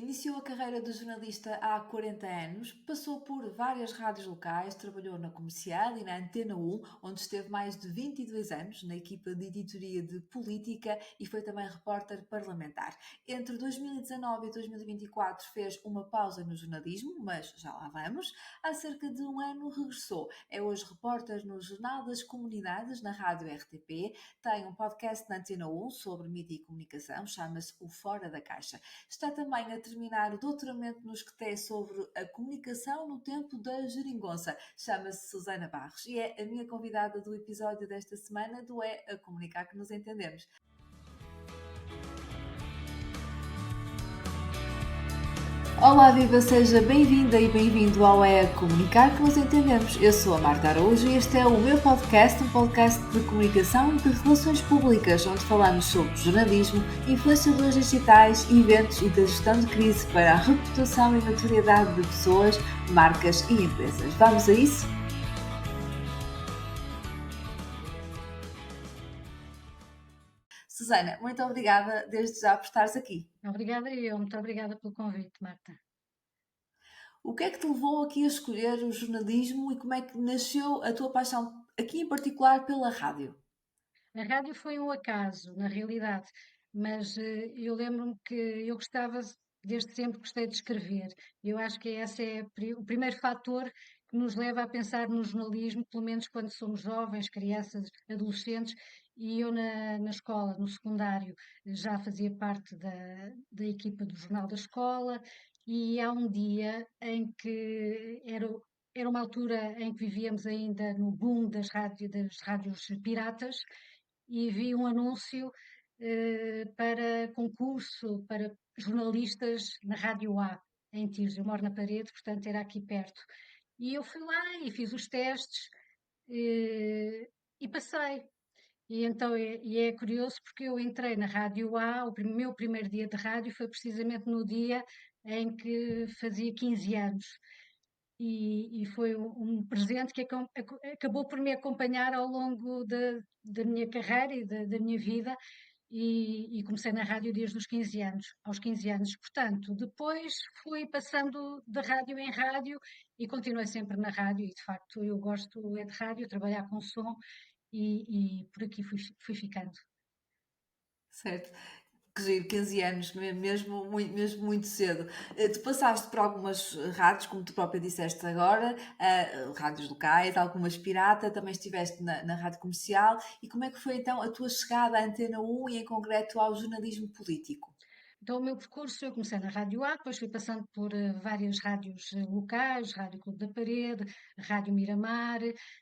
Iniciou a carreira de jornalista há 40 anos, passou por várias rádios locais, trabalhou na Comercial e na Antena 1, onde esteve mais de 22 anos na equipa de editoria de política e foi também repórter parlamentar. Entre 2019 e 2024 fez uma pausa no jornalismo, mas já lá vamos. Há cerca de um ano regressou. É hoje repórter no Jornal das Comunidades, na Rádio RTP. Tem um podcast na Antena 1 sobre mídia e comunicação, chama-se O Fora da Caixa. Está também a terminar o doutoramento no SCTE sobre a comunicação no tempo da geringonça. Chama-se Susana Barros e é a minha convidada do episódio desta semana do É a Comunicar que nos entendemos. Olá, viva, seja bem-vinda e bem-vindo ao É a Comunicar que nos entendemos. Eu sou a Marta Araújo e este é o meu podcast, um podcast de comunicação e de relações públicas, onde falamos sobre jornalismo, influenciadores digitais, eventos e da gestão de crise para a reputação e notoriedade de pessoas, marcas e empresas. Vamos a isso? Susana, muito obrigada desde já por estares aqui. Obrigada eu, muito obrigada pelo convite, Marta. O que é que te levou aqui a escolher o jornalismo e como é que nasceu a tua paixão, aqui em particular pela rádio? A rádio foi um acaso, na realidade, mas eu lembro-me que eu gostava, desde sempre gostei de escrever. Eu acho que esse é o primeiro fator que nos leva a pensar no jornalismo, pelo menos quando somos jovens, crianças, adolescentes, e eu na escola, no secundário, já fazia parte da equipa do jornal da escola, e há um dia em que era uma altura em que vivíamos ainda no boom das rádios piratas, e vi um anúncio para concurso para jornalistas na Rádio A, em Tires. Eu moro na Parede, portanto era aqui perto. E eu fui lá e fiz os testes e passei. E é curioso porque eu entrei na Rádio A, meu primeiro dia de rádio foi precisamente no dia em que fazia 15 anos. E foi um presente que acabou por me acompanhar ao longo da minha carreira e da minha vida, e comecei na rádio desde os 15 anos, aos 15 anos. Portanto, depois fui passando de rádio em rádio e continuei sempre na rádio, e de facto eu gosto é de rádio, trabalhar com som, e por aqui fui ficando. Certo. Que giro, 15 anos, mesmo muito cedo. Tu passaste por algumas rádios, como tu própria disseste agora, rádios locais, algumas pirata, também estiveste na rádio comercial. E como é que foi então a tua chegada à Antena 1 e em concreto ao jornalismo político? Então, o meu percurso, eu comecei na Rádio A, depois fui passando por várias rádios locais, Rádio Clube da Parede, Rádio Miramar,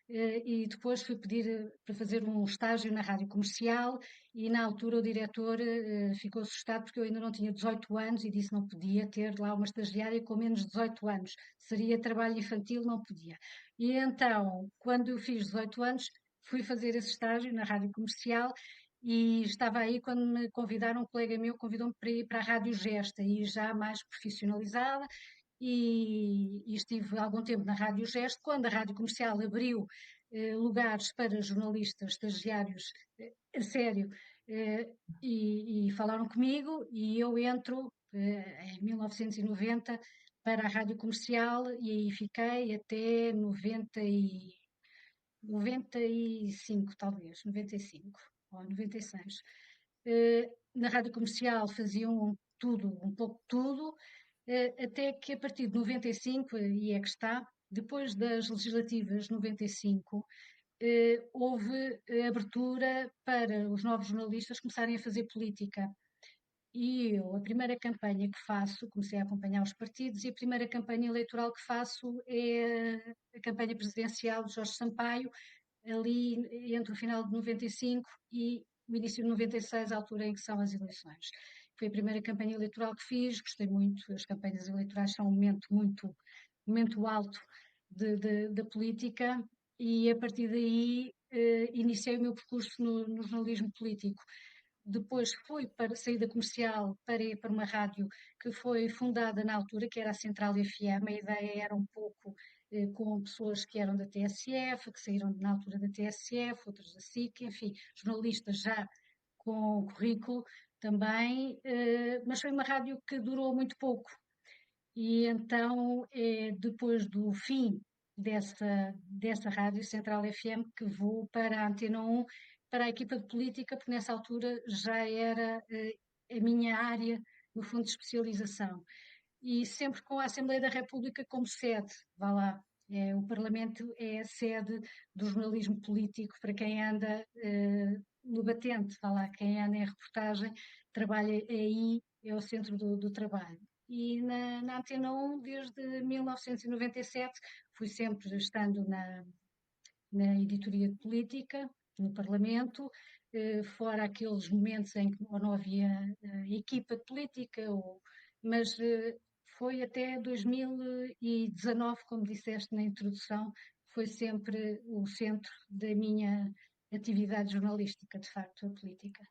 e depois fui pedir para fazer um estágio na Rádio Comercial, e na altura o diretor ficou assustado porque eu ainda não tinha 18 anos e disse que não podia ter lá uma estagiária com menos de 18 anos. Seria trabalho infantil, não podia. E então, quando eu fiz 18 anos, fui fazer esse estágio na Rádio Comercial, e estava aí quando me convidaram, um colega meu convidou-me para ir para a Rádio Gesta, e já mais profissionalizada, e estive algum tempo na Rádio Gesto, quando a Rádio Comercial abriu lugares para jornalistas, estagiários, a sério, e falaram comigo, e eu entro em 1990 para a Rádio Comercial, e aí fiquei até 95, talvez, 95 ou 96. Na rádio comercial faziam tudo, um pouco tudo, até que a partir de 95, e é que está, depois das legislativas 95, houve abertura para os novos jornalistas começarem a fazer política. E eu, a primeira campanha que faço, comecei a acompanhar os partidos, e a primeira campanha eleitoral que faço é a campanha presidencial de Jorge Sampaio, ali entre o final de 95 e o início de 96, a altura em que são as eleições. Foi a primeira campanha eleitoral que fiz, gostei muito. As campanhas eleitorais são um momento alto da política, e a partir daí iniciei o meu percurso no jornalismo político. Depois fui para sair da comercial para ir para uma rádio que foi fundada na altura, que era a Central FM. A ideia era um pouco com pessoas que eram da TSF, que saíram na altura da TSF, outras da SIC, enfim, jornalistas já com currículo, também, mas foi uma rádio que durou muito pouco. E então é depois do fim dessa rádio Central FM que vou para a Antena 1, para a equipa de política, porque nessa altura já era a minha área, no fundo, de especialização. E sempre com a Assembleia da República como sede, vá lá. O Parlamento é a sede do jornalismo político para quem anda no batente, vá lá, quem anda em reportagem, trabalha aí, é o centro do trabalho. E na Antena 1, desde 1997, fui sempre estando na editoria de política, no Parlamento, fora aqueles momentos em que ou não havia equipa de política, mas foi até 2019, como disseste na introdução, foi sempre o centro da minha atividade jornalística, de facto, a política.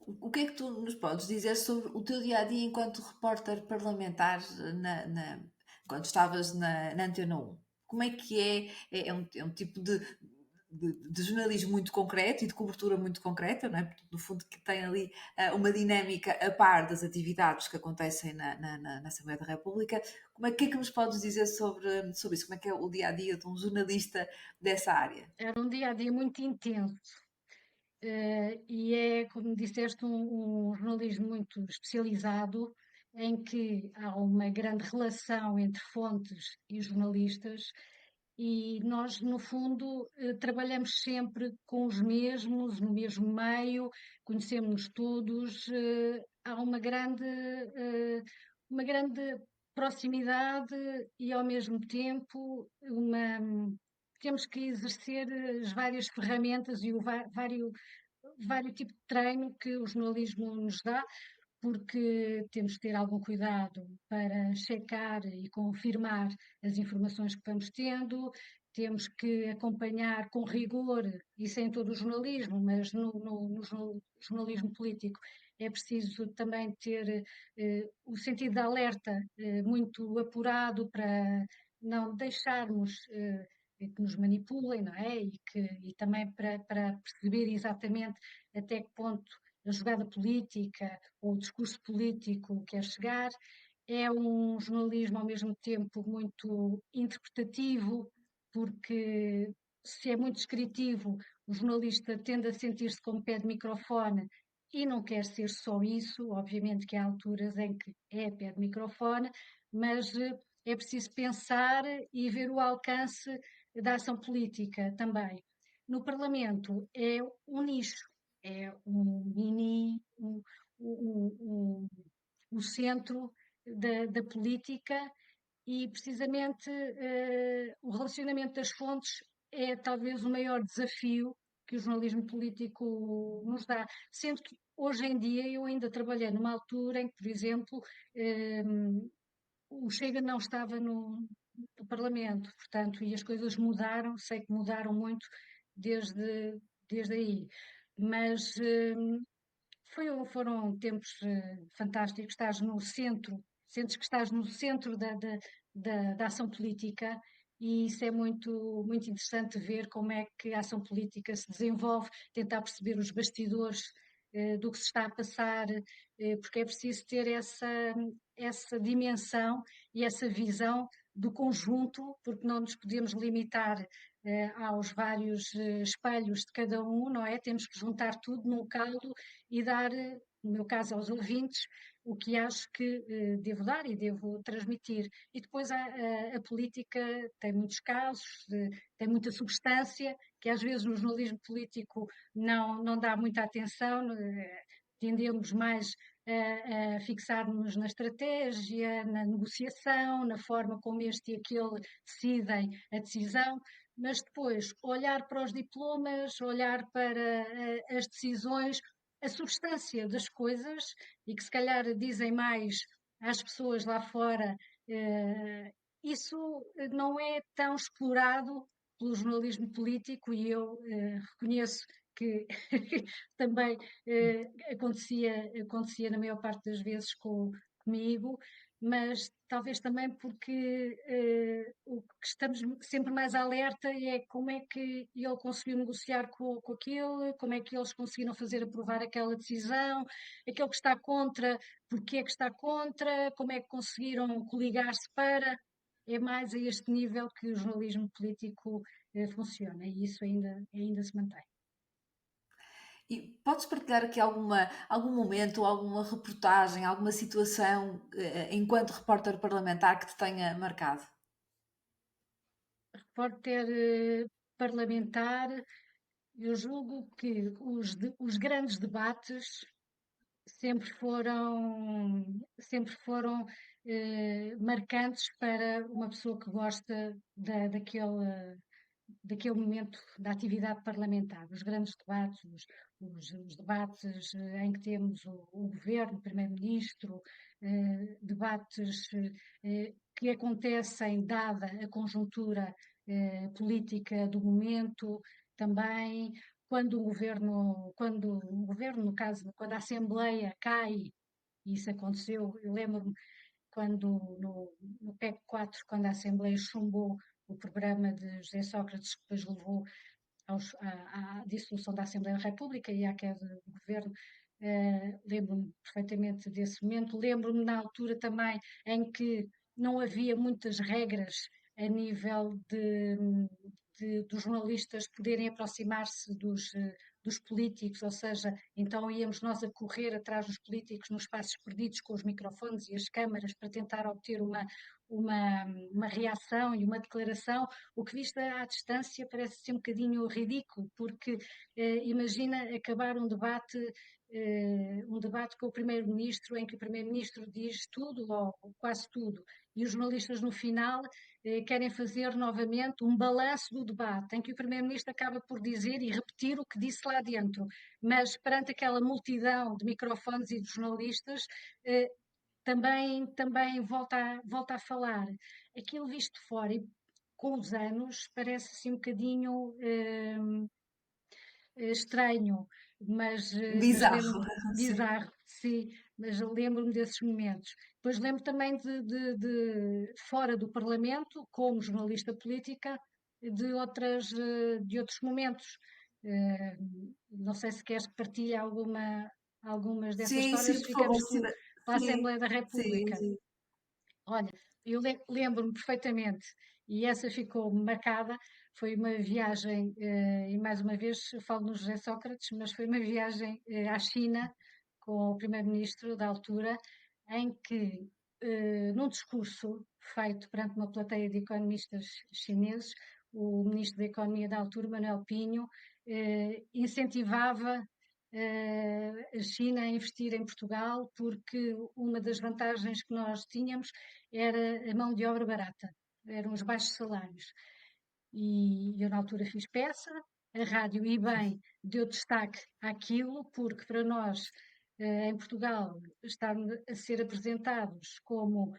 O que é que tu nos podes dizer sobre o teu dia a dia enquanto repórter parlamentar quando estavas na Antena 1? Como é que é? É um tipo de jornalismo muito concreto e de cobertura muito concreta, não é? Porque, no fundo, que tem ali uma dinâmica a par das atividades que acontecem na Assembleia da República. Como é que nos podes dizer sobre isso? Como é que é o dia a dia de um jornalista dessa área? Era um dia a dia muito intenso. E é, como disseste, um jornalismo muito especializado, em que há uma grande relação entre fontes e jornalistas, e nós, no fundo, trabalhamos sempre com os mesmos, no mesmo meio, conhecemos todos, há uma grande proximidade e, ao mesmo tempo, temos que exercer as várias ferramentas e vários tipos de treino que o jornalismo nos dá, porque temos que ter algum cuidado para checar e confirmar as informações que vamos tendo, temos que acompanhar com rigor, isso é em todo o jornalismo, mas no jornalismo político é preciso também ter o sentido de alerta muito apurado para não deixarmos que nos manipulem, não é? E também para perceber exatamente até que ponto a jogada política ou o discurso político quer chegar. É um jornalismo ao mesmo tempo muito interpretativo, porque se é muito descritivo, o jornalista tende a sentir-se como pé de microfone e não quer ser só isso. Obviamente que há alturas em que é pé de microfone, mas é preciso pensar e ver o alcance da ação política também. No Parlamento é um nicho, é o centro da política e precisamente o relacionamento das fontes é talvez o maior desafio que o jornalismo político nos dá. Sendo que hoje em dia eu ainda trabalhei numa altura em que, por exemplo, eh, o Chega não estava no Parlamento, portanto, e as coisas mudaram, sei que mudaram muito desde aí. Mas foram tempos fantásticos. Estás no centro, sentes que estás no centro da ação política e isso é muito interessante ver como é que a ação política se desenvolve, tentar perceber os bastidores do que se está a passar, porque é preciso ter essa dimensão e essa visão do conjunto, porque não nos podemos limitar aos vários espelhos de cada um, não é? Temos que juntar tudo num caldo e dar, no meu caso, aos ouvintes, o que acho que devo dar e devo transmitir. E depois a política tem muitos casos, tem muita substância, que às vezes no jornalismo político não dá muita atenção, tendemos mais a fixar-nos na estratégia, na negociação, na forma como este e aquele decidem a decisão, mas depois olhar para os diplomas, olhar para as decisões, a substância das coisas e que se calhar dizem mais às pessoas lá fora, isso não é tão explorado pelo jornalismo político e eu reconheço que também acontecia na maior parte das vezes comigo, mas talvez também porque o que estamos sempre mais alerta é como é que ele conseguiu negociar com aquele, como é que eles conseguiram fazer aprovar aquela decisão, aquele que está contra, porque é que está contra, como é que conseguiram coligar-se para. É mais a este nível que o jornalismo político funciona e isso ainda se mantém. E podes partilhar aqui algum momento, alguma reportagem, alguma situação, enquanto repórter parlamentar que te tenha marcado? Repórter parlamentar, eu julgo que os grandes debates sempre foram marcantes para uma pessoa que gosta daquele momento da atividade parlamentar, os grandes debates, os debates em que temos o governo, o primeiro-ministro, debates que acontecem dada a conjuntura política do momento, também quando o governo, no caso, quando a Assembleia cai, e isso aconteceu, eu lembro-me quando no PEC 4, quando a Assembleia chumbou o programa de José Sócrates, que depois levou à dissolução da Assembleia da República e à queda do governo. Lembro-me perfeitamente desse momento. Lembro-me na altura também em que não havia muitas regras a nível dos jornalistas poderem aproximar-se dos políticos, ou seja, então íamos nós a correr atrás dos políticos nos espaços perdidos com os microfones e as câmaras para tentar obter uma reação e uma declaração, o que vista à distância parece ser um bocadinho ridículo, porque imagina acabar um debate com o Primeiro-Ministro, em que o Primeiro-Ministro diz tudo ou quase tudo, e os jornalistas no final querem fazer novamente um balanço do debate, em que o Primeiro-Ministro acaba por dizer e repetir o que disse lá dentro, mas perante aquela multidão de microfones e de jornalistas, também volta a falar. Aquilo visto de fora e com os anos parece assim um bocadinho estranho, mas lembro Bizarro, sim. bizarro, sim, mas eu lembro-me desses momentos. Depois lembro também de fora do Parlamento, como jornalista política, de outros momentos. Eh, não sei se queres que partilhe algumas dessas Sim, sim, histórias, por favor, ficamos sim, pela sim, Assembleia da sim, República. sim. Olha, eu lembro-me perfeitamente, e essa ficou marcada, foi uma viagem, e mais uma vez eu falo no José Sócrates, mas foi uma viagem à China com o primeiro-ministro da altura, em que, num discurso feito perante uma plateia de economistas chineses, o ministro da Economia da altura, Manuel Pinho, incentivava a China a investir em Portugal, porque uma das vantagens que nós tínhamos era a mão de obra barata, eram os baixos salários. E eu, na altura, fiz peça, a rádio e bem deu destaque àquilo, porque para nós, em Portugal, estarmos a ser apresentados como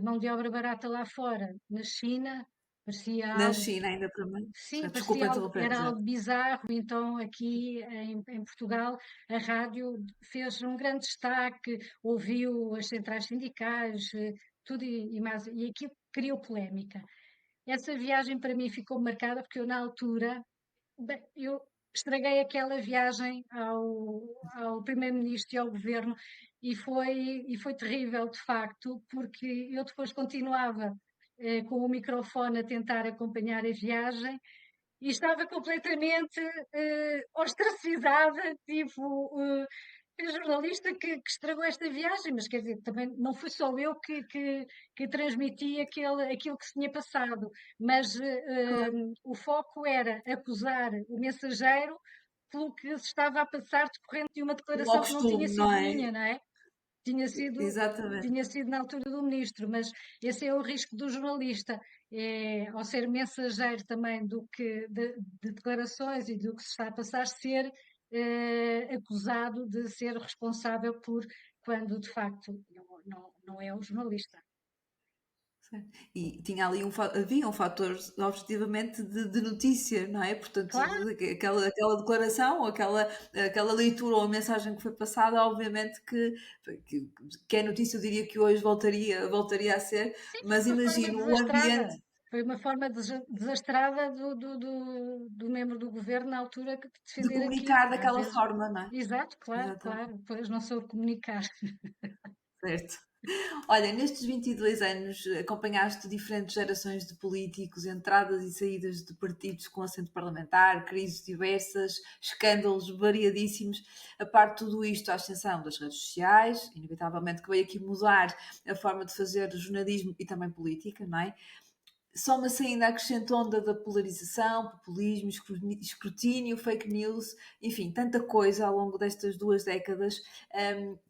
mão de obra barata lá fora, na China, parecia Na algo. China ainda para mim. Sim, Desculpa parecia algo, interromper, era já. algo bizarro, então aqui em Portugal a rádio fez um grande destaque, ouviu as centrais sindicais, tudo e mais, e aquilo criou polémica. Essa viagem para mim ficou marcada porque eu na altura, bem, eu estraguei aquela viagem ao primeiro-ministro e ao governo e foi terrível de facto, porque eu depois continuava com o microfone a tentar acompanhar a viagem e estava completamente ostracizada, tipo, a jornalista que estragou esta viagem, mas quer dizer, também não fui só eu que transmiti aquilo que se tinha passado, mas Claro. o foco era acusar o mensageiro pelo que se estava a passar decorrente de uma Como ao declaração que não tinha costume, não sido é? minha, não é? tinha sido, Exatamente. tinha sido na altura do ministro, mas esse é o risco do jornalista, ao ser mensageiro também de declarações e do que se está a passar, ser acusado de ser responsável por quando de facto não é o jornalista. Certo. E tinha ali havia um fator objetivamente de notícia, não é? Portanto, Claro, aquela declaração ou aquela leitura ou a mensagem que foi passada, obviamente que, que é notícia, eu diria que hoje voltaria a ser, sim, foi mas uma forma imagino o desastrada. ambiente Foi uma forma desastrada do membro do governo na altura de de defender aquilo. comunicar Às daquela vezes, forma, não é? exato, claro, Exatamente. claro, pois não soube comunicar. Certo. Olha, nestes 22 anos acompanhaste diferentes gerações de políticos, entradas e saídas de partidos com assento parlamentar, crises diversas, escândalos variadíssimos. A parte de tudo isto, a ascensão das redes sociais, inevitavelmente que veio aqui mudar a forma de fazer jornalismo e também política, não é? Soma-se ainda a crescente onda da polarização, populismo, escrutínio, fake news, enfim, tanta coisa ao longo destas 2 décadas.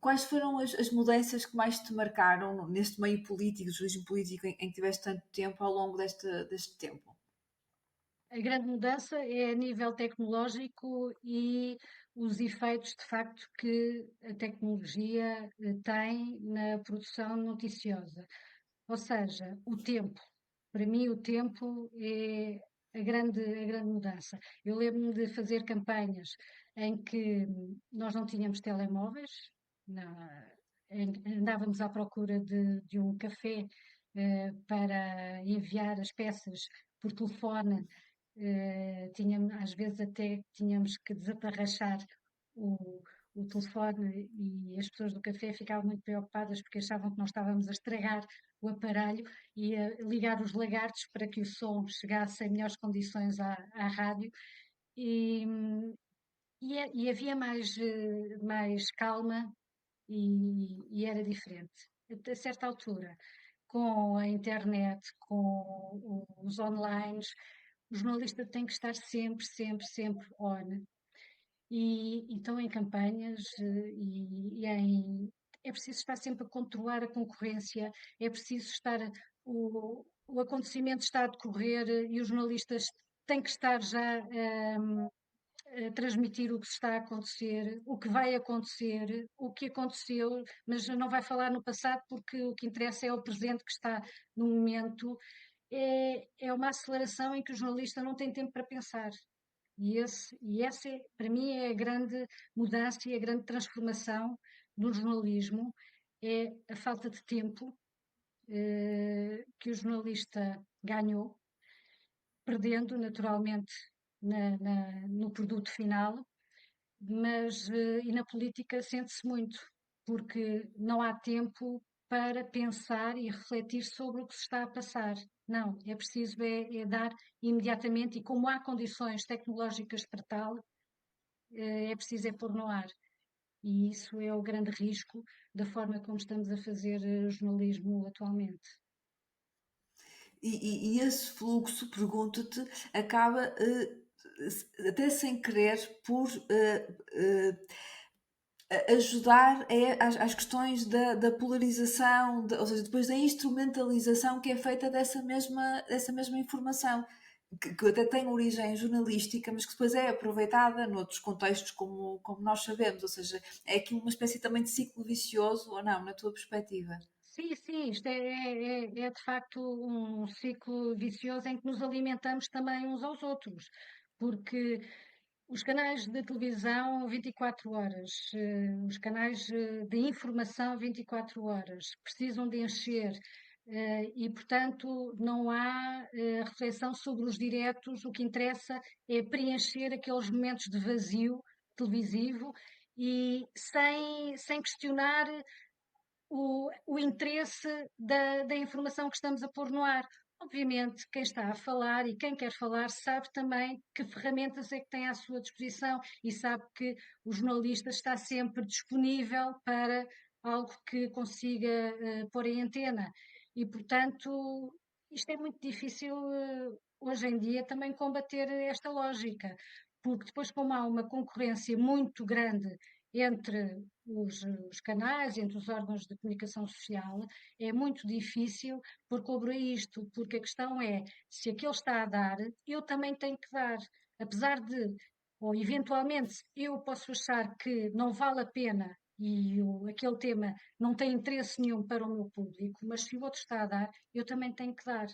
Quais foram as mudanças que mais te marcaram neste meio político, jornalismo político, em que tiveste tanto tempo ao longo deste tempo? A grande mudança é a nível tecnológico e os efeitos de facto que a tecnologia tem na produção noticiosa. Ou seja, o tempo. Para mim, o tempo é a grande mudança. Eu lembro-me de fazer campanhas em que nós não tínhamos telemóveis, na- andávamos à procura de um café para enviar as peças por telefone. Às vezes até tínhamos que desatarrachar o, o telefone e as pessoas do café ficavam muito preocupadas porque achavam que nós estávamos a estragar o aparelho e a ligar os lagartos para que o som chegasse em melhores condições à rádio e, e havia mais calma e era diferente. A certa altura, com a internet, com os online, o jornalista tem que estar sempre, sempre, sempre on. E estão em campanhas é preciso estar sempre a controlar a concorrência, é preciso estar, o acontecimento está a decorrer e os jornalistas têm que estar já a transmitir o que está a acontecer, o que vai acontecer, o que aconteceu, mas não vai falar no passado porque o que interessa é o presente que está no momento. É uma aceleração em que o jornalista não tem tempo para pensar. Essa, para mim, é a grande mudança e a grande transformação no jornalismo, é a falta de tempo que o jornalista ganhou, perdendo naturalmente no produto final, mas e na política sente-se muito, porque não há tempo para pensar e refletir sobre o que se está a passar. Não, é preciso é dar imediatamente, e como há condições tecnológicas para tal, é preciso é pôr no ar. E isso é o grande risco da forma como estamos a fazer jornalismo atualmente. E esse fluxo, pergunto-te, acaba até sem querer por ajudar às questões da polarização, ou seja, depois da instrumentalização que é feita dessa mesma informação, que até tem origem jornalística, mas que depois é aproveitada noutros contextos, como nós sabemos, ou seja, é aqui uma espécie também de ciclo vicioso, ou não, na tua perspectiva? Sim, sim, isto é de facto um ciclo vicioso em que nos alimentamos também uns aos outros, porque os canais de televisão 24 horas, os canais de informação 24 horas, precisam de encher e, portanto, não há reflexão sobre os diretos. O que interessa é preencher aqueles momentos de vazio televisivo e sem questionar o interesse da informação que estamos a pôr no ar. Obviamente, quem está a falar e quem quer falar sabe também que ferramentas é que tem à sua disposição e sabe que o jornalista está sempre disponível para algo que consiga pôr em antena. E, portanto, isto é muito difícil hoje em dia também combater esta lógica, porque depois, como há uma concorrência muito grande entre os canais, entre os órgãos de comunicação social, é muito difícil pôr cobro a isto, porque a questão é, se aquele está a dar, eu também tenho que dar. Apesar de, ou eventualmente, eu posso achar que não vale a pena aquele tema não tem interesse nenhum para o meu público, mas se o outro está a dar, eu também tenho que dar.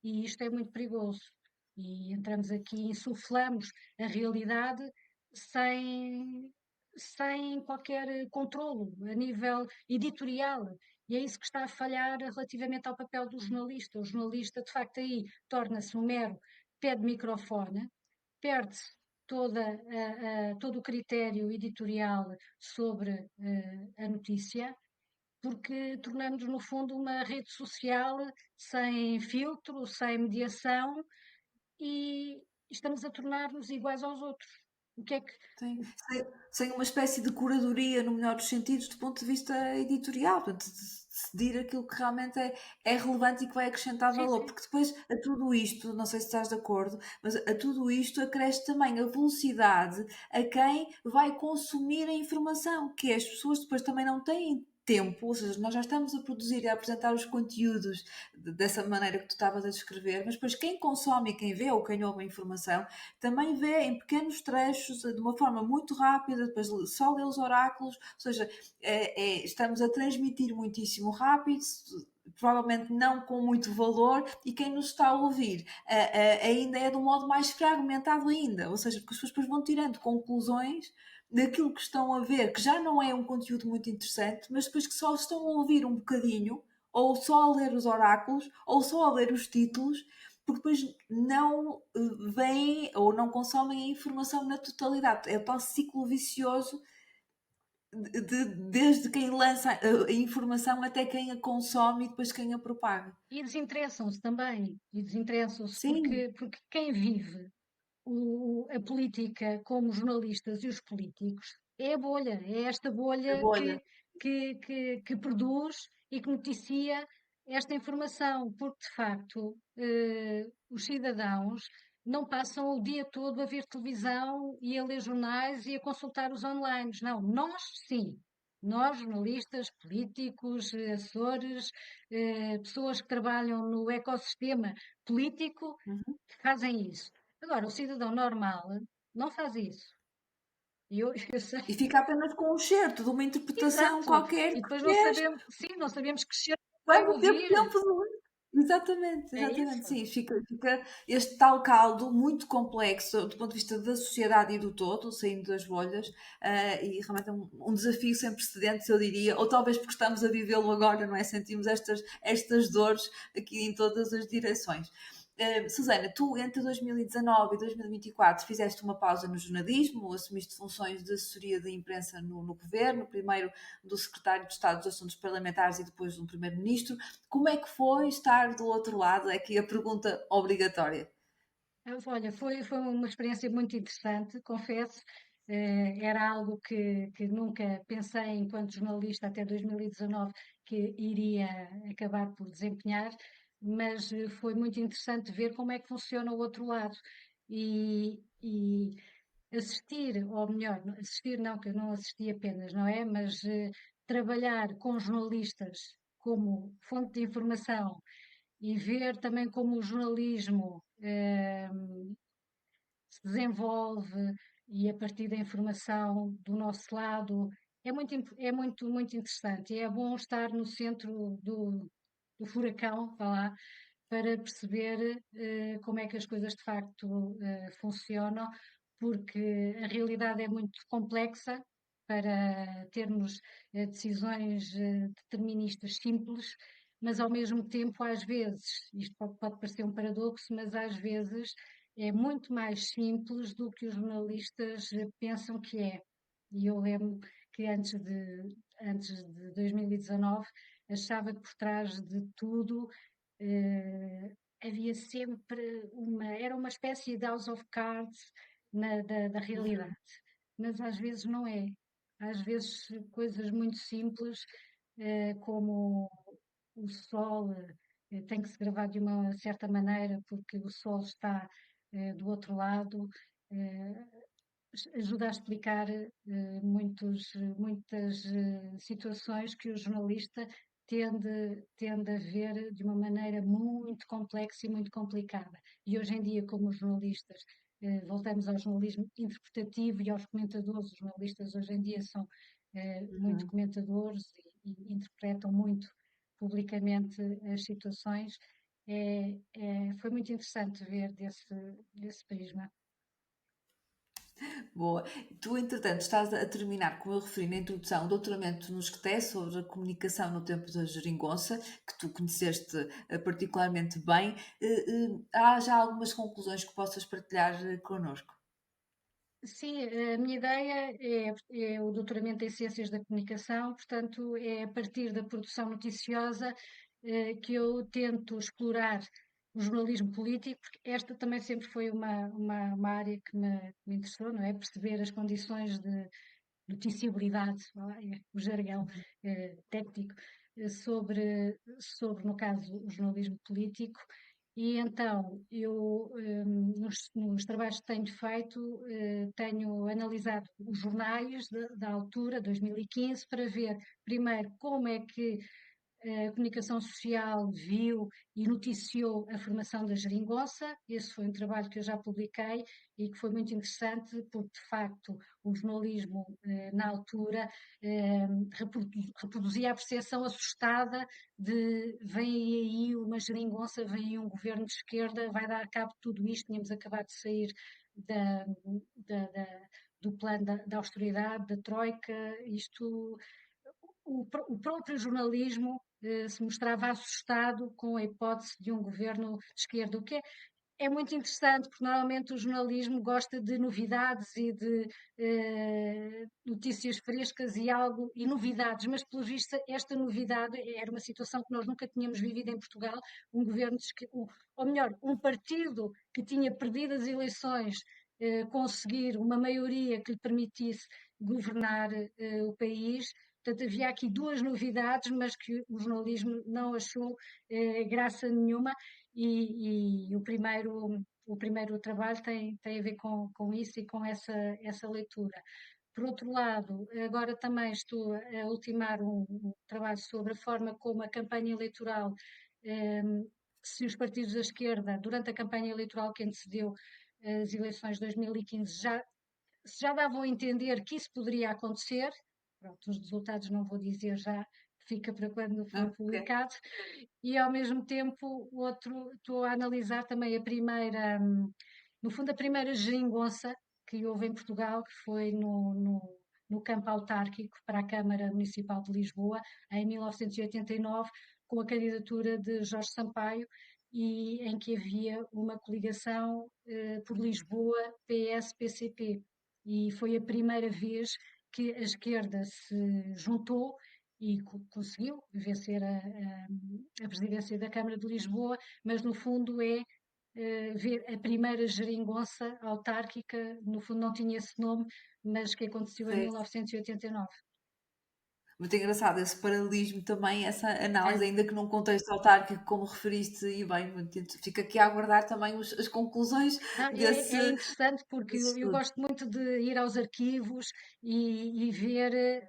E isto é muito perigoso. E entramos aqui, insuflamos a realidade sem, sem qualquer controlo a nível editorial. E é isso que está a falhar relativamente ao papel do jornalista. O jornalista, de facto, aí torna-se um mero pé de microfone, perde-se todo o critério editorial sobre a notícia, porque tornamos, no fundo, uma rede social sem filtro, sem mediação e estamos a tornar-nos iguais aos outros. O que é que. Sim, sem uma espécie de curadoria, no melhor dos sentidos, do ponto de vista editorial, portanto, de decidir aquilo que realmente é relevante e que vai acrescentar Sim, valor, sim. porque depois a tudo isto, não sei se estás de acordo, mas a tudo isto acresce também a velocidade a quem vai consumir a informação, que é as pessoas depois também não têm tempo, ou seja, nós já estamos a produzir e a apresentar os conteúdos dessa maneira que tu estavas a descrever, mas depois quem consome e quem vê ou quem ouve a informação também vê em pequenos trechos, de uma forma muito rápida, depois só lê os oráculos, ou seja, estamos a transmitir muitíssimo rápido, provavelmente não com muito valor, e quem nos está a ouvir ainda é de um modo mais fragmentado ainda, ou seja, porque as pessoas depois vão tirando conclusões daquilo que estão a ver, que já não é um conteúdo muito interessante, mas depois que só estão a ouvir um bocadinho, ou só a ler os oráculos, ou só a ler os títulos, porque depois não veem ou não consomem a informação na totalidade. É o tal ciclo vicioso desde quem lança a informação até quem a consome e depois quem a propaga. E desinteressam-se também. E desinteressam-se Sim, porque quem vive a política como os jornalistas e os políticos é a bolha, é esta a bolha bolha. que produz e que noticia esta informação, porque de facto os cidadãos não passam o dia todo a ver televisão e a ler jornais e a consultar os online. Não, nós sim. Nós, jornalistas, políticos, assessores, pessoas que trabalham no ecossistema político, Uhum. fazem isso. Agora, o cidadão normal não faz isso. E eu sei, E fica apenas com um certo de uma interpretação exato. qualquer E que depois não fez. sabemos, sim, não sabemos que cheiro vai Quando teve ouvir. tempo de. Exatamente, É exatamente, isso. sim. Fica este tal caldo muito complexo do ponto de vista da sociedade e do todo, saindo das bolhas, e realmente é um desafio sem precedentes, eu diria, ou talvez porque estamos a vivê-lo agora, não é? Sentimos estas dores aqui em todas as direções. Susana, tu entre 2019 e 2024 fizeste uma pausa no jornalismo, assumiste funções de assessoria de imprensa no governo, primeiro do secretário de Estado dos Assuntos Parlamentares e depois do primeiro-ministro. Como é que foi estar do outro lado? É aqui a pergunta obrigatória. Olha, foi uma experiência muito interessante, confesso. Era algo que nunca pensei, enquanto jornalista, até 2019, que iria acabar por desempenhar, mas foi muito interessante ver como é que funciona o outro lado. E assistir, ou melhor, assistir não, que eu não assisti apenas, não é? Mas trabalhar com jornalistas como fonte de informação e ver também como o jornalismo se desenvolve e a partir da informação do nosso lado é muito interessante. E é bom estar no centro do furacão, vá lá, para perceber como é que as coisas de facto funcionam, porque a realidade é muito complexa para termos decisões deterministas simples, mas ao mesmo tempo, às vezes, isto pode parecer um paradoxo, mas às vezes é muito mais simples do que os jornalistas pensam que é. E eu lembro que antes de 2019 achava que por trás de tudo havia sempre era uma espécie de house of cards da realidade. Uhum. Mas às vezes não é. Às vezes coisas muito simples, como o sol tem que se gravar de uma certa maneira porque o sol está do outro lado, eh, ajuda a explicar muitas situações que o jornalista tende a ver de uma maneira muito complexa e muito complicada. E hoje em dia, como os jornalistas, voltamos ao jornalismo interpretativo e aos comentadores, os jornalistas hoje em dia são muito Uhum. comentadores e interpretam muito publicamente as situações. Foi muito interessante ver desse prisma. Boa. Tu, entretanto, estás a terminar, como eu referi na introdução, o doutoramento no SCTE sobre a comunicação no tempo da geringonça, que tu conheceste particularmente bem. Há já algumas conclusões que possas partilhar connosco? Sim, a minha ideia é o doutoramento em Ciências da Comunicação, portanto, é a partir da produção noticiosa que eu tento explorar o jornalismo político, porque esta também sempre foi uma área que me interessou, não é? Perceber as condições de noticiabilidade, vá lá, é o jargão técnico, sobre, no caso, o jornalismo político. E então, eu, nos trabalhos que tenho feito, tenho analisado os jornais da altura, 2015, para ver, primeiro, como é que a comunicação social viu e noticiou a formação da geringonça. Esse foi um trabalho que eu já publiquei e que foi muito interessante, porque de facto o jornalismo na altura reproduzia a percepção assustada de vem aí uma geringonça, vem aí um governo de esquerda, vai dar cabo de tudo isto, tínhamos acabado de sair da, da, da, do plano da austeridade, da troika, isto o próprio jornalismo se mostrava assustado com a hipótese de um governo de esquerda, o que é muito interessante, porque normalmente o jornalismo gosta de novidades e de notícias frescas e novidades, mas pelo visto esta novidade era uma situação que nós nunca tínhamos vivido em Portugal, um governo, ou melhor, um partido que tinha perdido as eleições, conseguir uma maioria que lhe permitisse governar o país. Portanto, havia aqui duas novidades, mas que o jornalismo não achou graça nenhuma e o primeiro trabalho tem a ver com isso e com essa leitura. Por outro lado, agora também estou a ultimar um trabalho sobre a forma como a campanha eleitoral, se os partidos da esquerda, durante a campanha eleitoral que antecedeu as eleições de 2015, já davam a entender que isso poderia acontecer. Pronto, os resultados não vou dizer já, fica para quando for Ok. publicado. E ao mesmo tempo, estou a analisar também no fundo, a primeira geringonça que houve em Portugal, que foi no campo autárquico para a Câmara Municipal de Lisboa, em 1989, com a candidatura de Jorge Sampaio, e em que havia uma coligação por Lisboa, PS-PCP. E foi a primeira vez que a esquerda se juntou e conseguiu vencer a presidência da Câmara de Lisboa, mas no fundo é ver a primeira geringonça autárquica, no fundo não tinha esse nome, mas que aconteceu em Sim. 1989. Muito engraçado esse paralelismo também, essa É, análise, ainda que num contexto autárquico, como referiste, e bem, fica aqui a aguardar também as conclusões não, desse, é interessante porque desse eu estudo. gosto muito de ir aos arquivos e ver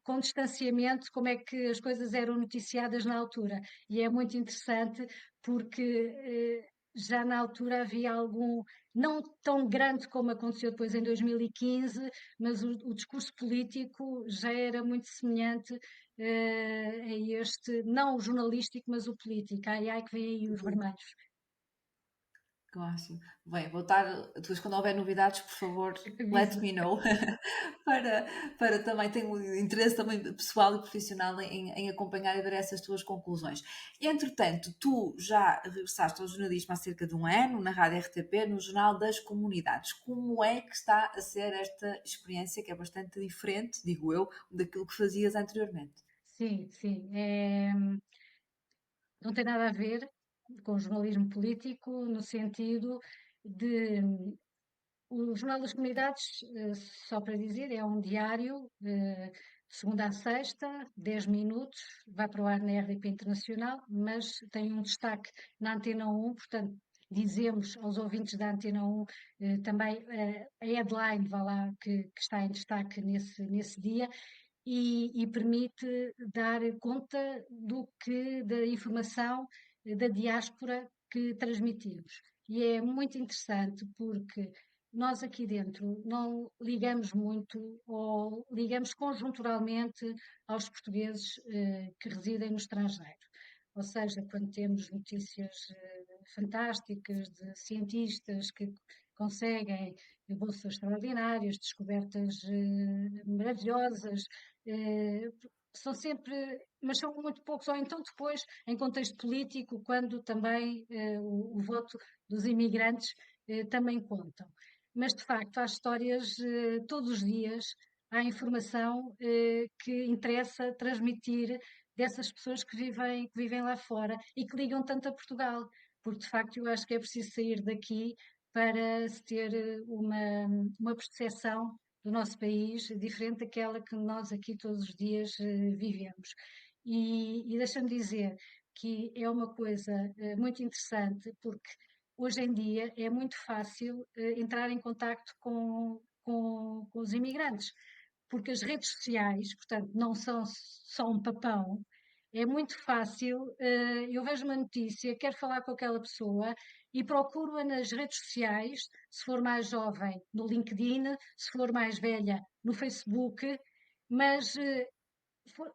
com distanciamento como é que as coisas eram noticiadas na altura. E é muito interessante porque já na altura havia algum, não tão grande como aconteceu depois em 2015, mas o discurso político já era muito semelhante a este, não o jornalístico, mas o político. Ai, ai, que vem aí os vermelhos. Ótimo. Bem, vou estar, depois quando houver novidades, por favor, let Aviso. me know, para, para também, tenho interesse também pessoal e profissional em acompanhar e ver essas tuas conclusões. Entretanto, tu já regressaste ao jornalismo há cerca de um ano, na Rádio RTP, no Jornal das Comunidades. Como é que está a ser esta experiência, que é bastante diferente, digo eu, daquilo que fazias anteriormente? Sim, sim. Não tem nada a ver com jornalismo político, no sentido de. O Jornal das Comunidades, só para dizer, é um diário, de segunda a sexta, 10 minutos, vai para o ar na RDP Internacional, mas tem um destaque na Antena 1, portanto, dizemos aos ouvintes da Antena 1 também a headline, vá lá, que está em destaque nesse dia, e permite dar conta da informação da diáspora que transmitimos. E é muito interessante porque nós aqui dentro não ligamos muito ou ligamos conjunturalmente aos portugueses que residem no estrangeiro. Ou seja, quando temos notícias fantásticas de cientistas que conseguem bolsas extraordinárias, descobertas maravilhosas, eh, são sempre, mas são muito poucos, ou então depois, em contexto político, quando também o voto dos imigrantes também contam. Mas, de facto, há histórias todos os dias, há informação que interessa transmitir dessas pessoas que vivem lá fora e que ligam tanto a Portugal, porque de facto eu acho que é preciso sair daqui para se ter uma percepção do nosso país diferente daquela que nós aqui todos os dias vivemos. E deixa-me dizer que é uma coisa muito interessante, porque hoje em dia é muito fácil entrar em contacto com os imigrantes porque as redes sociais, portanto, não são só um papão, é muito fácil. Eu vejo uma notícia, quero falar com aquela pessoa e procuro-a nas redes sociais, se for mais jovem, no LinkedIn, se for mais velha, no Facebook, mas for-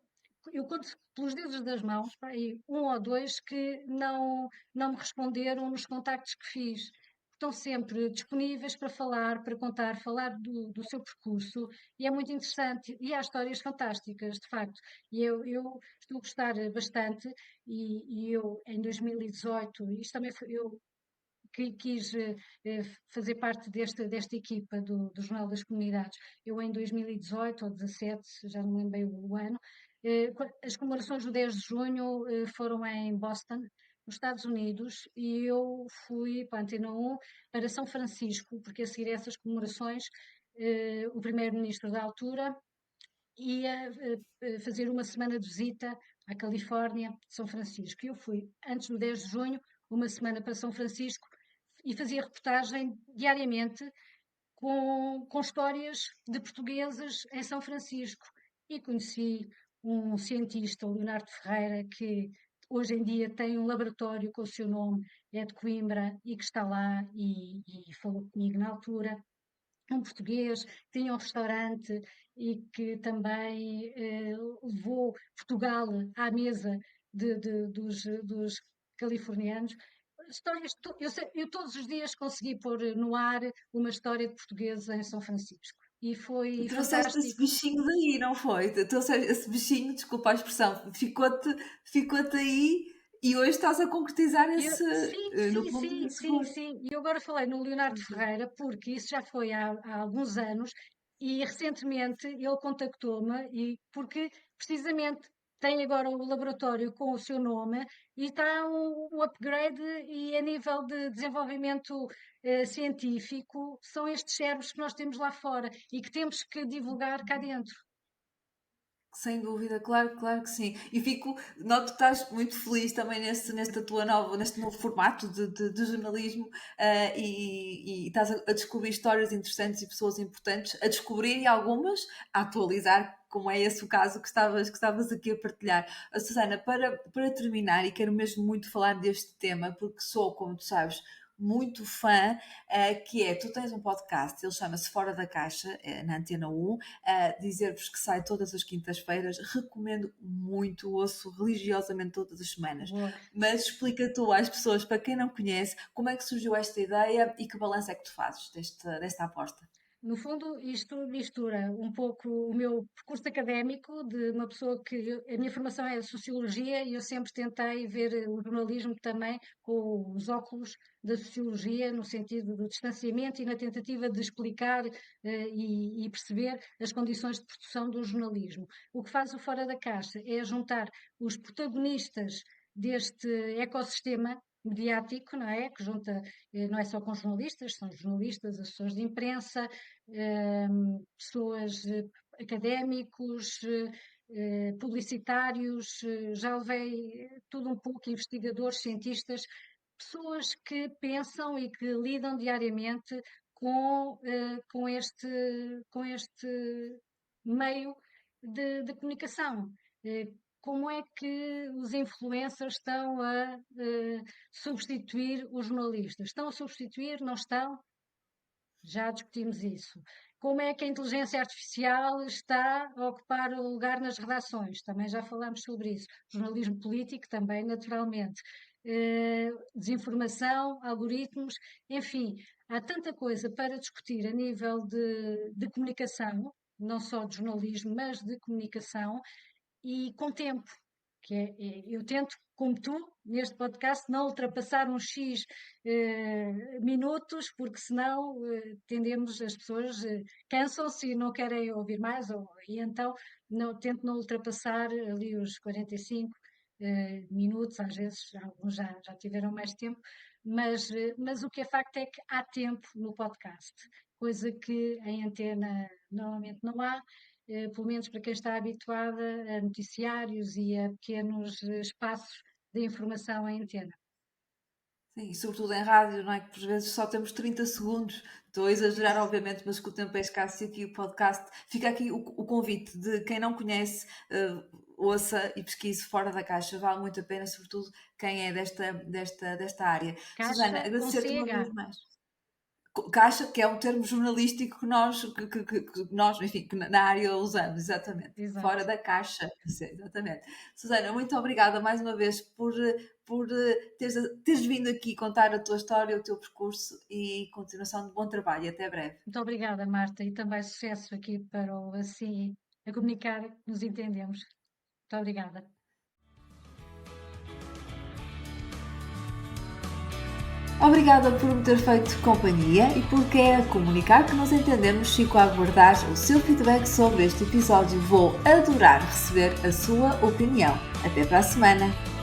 eu conto pelos dedos das mãos, pá, aí um ou dois que não me responderam nos contactos que fiz. Estão sempre disponíveis para falar, para contar, falar do seu percurso e é muito interessante. E há histórias fantásticas, de facto. E eu estou a gostar bastante e eu, em 2018, isto também foi, eu que quis fazer parte desta equipa do Jornal das Comunidades. Eu, em 2018 ou 2017, já não me lembro bem o ano, as comemorações do 10 de junho foram em Boston, nos Estados Unidos, e eu fui para a Antena 1 para São Francisco, porque a seguir a essas comemorações, o primeiro-ministro da altura ia fazer uma semana de visita à Califórnia, São Francisco. E eu fui, antes do 10 de junho, uma semana para São Francisco e fazia reportagem diariamente com histórias de portugueses em São Francisco. E conheci um cientista, o Leonardo Ferreira, que hoje em dia tem um laboratório com o seu nome, é de Coimbra, e que está lá e falou comigo na altura um português que tinha um restaurante e que também levou Portugal à mesa dos californianos. Histórias, eu todos os dias consegui pôr no ar uma história de portugueses em São Francisco. E foi Trouxeste esse fantástico. bichinho daí, não foi? Trouxeste esse bichinho, desculpa a expressão, ficou-te aí e hoje estás a concretizar esse, Sim, no sim, fundo, sim, esse sim, gosto. sim. E eu agora falei no Leonardo Ferreira porque isso já foi há alguns anos e recentemente ele contactou-me e porque precisamente tem agora o laboratório com o seu nome e está um upgrade e a nível de desenvolvimento científico são estes cérebros que nós temos lá fora e que temos que divulgar cá dentro. Sem dúvida, claro, claro que sim. E noto que estás muito feliz também neste novo formato de jornalismo, e estás a descobrir histórias interessantes e pessoas importantes, a descobrir e algumas a atualizar, como é esse o caso que estavas aqui a partilhar. Susana, para terminar, e quero mesmo muito falar deste tema, porque sou, como tu sabes, muito fã, que é, tu tens um podcast, ele chama-se Fora da Caixa, na Antena 1, dizer-vos que sai todas as quintas-feiras, recomendo muito, ouço religiosamente todas as semanas. Boa. Mas explica tu às pessoas, para quem não conhece, como é que surgiu esta ideia e que balanço é que tu fazes desta aposta. No fundo, isto mistura um pouco o meu percurso académico de uma pessoa a minha formação é Sociologia e eu sempre tentei ver o jornalismo também com os óculos da Sociologia, no sentido do distanciamento e na tentativa de explicar e perceber as condições de produção do jornalismo. O que faz o Fora da Caixa é juntar os protagonistas deste ecossistema mediático, não é? Que junta, não é só com jornalistas, são jornalistas, assessores de imprensa, pessoas, académicos, publicitários, já levei tudo um pouco, investigadores, cientistas, pessoas que pensam e que lidam diariamente com este meio de comunicação. Como é que os influencers estão a substituir os jornalistas? Estão a substituir? Não estão? já discutimos isso. Como é que a inteligência artificial está a ocupar o lugar nas redações? Também já falámos sobre isso. Jornalismo político também, naturalmente. Desinformação, algoritmos, enfim, há tanta coisa para discutir a nível de comunicação, não só de jornalismo, mas de comunicação, e com tempo, eu tento, como tu, neste podcast, não ultrapassar uns X minutos, porque senão tendemos, as pessoas cansam-se e não querem ouvir mais, e então tento não ultrapassar ali os 45 minutos, às vezes alguns já tiveram mais tempo, mas o que é facto é que há tempo no podcast, coisa que em antena normalmente não há, pelo menos para quem está habituada a noticiários e a pequenos espaços de informação em antena. Sim, e sobretudo em rádio, não é? Que por vezes só temos 30 segundos. Estou a exagerar, Isso. obviamente, mas que o tempo é escasso e aqui o podcast. Fica aqui o convite de quem não conhece, ouça e pesquise Fora da Caixa. Vale muito a pena, sobretudo quem é desta área. Susana, Caixa com agradecer-te uma vez CH. mais. Caixa, que é um termo jornalístico que nós, enfim, que na área usamos, exatamente. Fora Exato. da caixa, exatamente. Susana, muito obrigada mais uma vez por teres vindo aqui contar a tua história, o teu percurso e continuação de bom trabalho. Até breve. Muito obrigada, Marta, e também sucesso aqui para o Assim a Comunicar, nos entendemos. Muito obrigada. Obrigada por me ter feito companhia e por quem comunicar que nos entendemos. Fico a aguardar o seu feedback sobre este episódio. Vou adorar receber a sua opinião. Até para a semana!